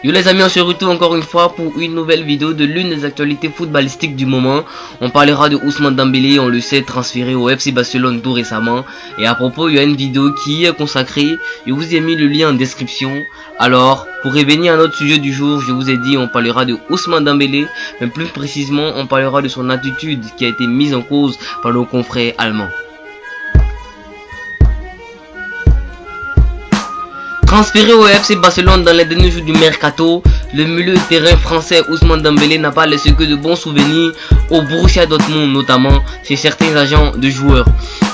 Yo les amis, on se retrouve encore une fois pour une nouvelle vidéo de l'une des actualités footballistiques du moment. On parlera de Ousmane Dembélé, on le sait, transféré au FC Barcelone tout récemment. Et à propos, il y a une vidéo qui est consacrée, je vous ai mis le lien en description. Alors, pour revenir à notre sujet du jour, je vous ai dit, on parlera de Ousmane Dembélé, mais plus précisément, on parlera de son attitude qui a été mise en cause par nos confrères allemands. Transféré au FC Barcelone dans les derniers jours du mercato, le milieu de terrain français Ousmane Dembélé n'a pas laissé que de bons souvenirs au Borussia Dortmund, notamment chez certains agents de joueurs.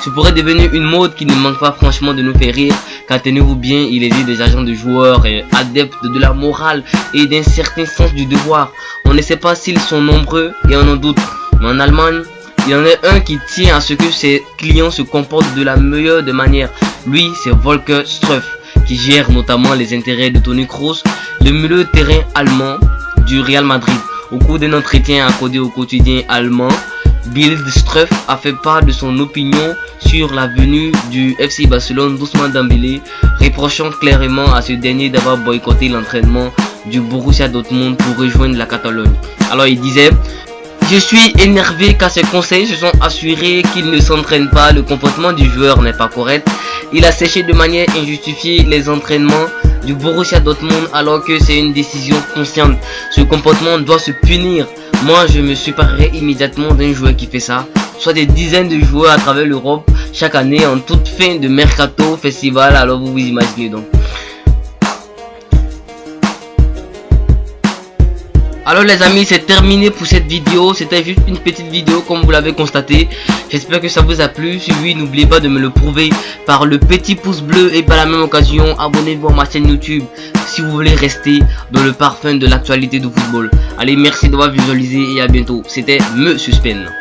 Ce pourrait devenir une mode qui ne manque pas franchement de nous faire rire, car tenez-vous bien, il existe des agents de joueurs adeptes de la morale et d'un certain sens du devoir. On ne sait pas s'ils sont nombreux et on en doute, mais en Allemagne, il y en a un qui tient à ce que ses clients se comportent de la meilleure des manières. Lui, c'est Volker Struff, qui gère notamment les intérêts de Toni Kroos, le milieu de terrain allemand du Real Madrid. Au cours d'un entretien accordé au quotidien allemand, Bild, Struff a fait part de son opinion sur la venue du FC Barcelone d'Ousmane Dembélé, reprochant clairement à ce dernier d'avoir boycotté l'entraînement du Borussia Dortmund pour rejoindre la Catalogne. Alors il disait: je suis énervé car ses conseils se sont assurés qu'il ne s'entraîne pas, le comportement du joueur n'est pas correct. Il a séché de manière injustifiée les entraînements du Borussia Dortmund alors que c'est une décision consciente. Ce comportement doit se punir. Moi, je me séparerai immédiatement d'un joueur qui fait ça. Soit des dizaines de joueurs à travers l'Europe chaque année en toute fin de mercato, festival, alors vous vous imaginez donc. Alors les amis, c'est terminé pour cette vidéo. C'était juste une petite vidéo comme vous l'avez constaté. J'espère que ça vous a plu. Si oui, n'oubliez pas de me le prouver par le petit pouce bleu. Et par la même occasion, abonnez-vous à ma chaîne YouTube si vous voulez rester dans le parfum de l'actualité du football. Allez, merci d'avoir visualisé et à bientôt. C'était Monsieur Spen.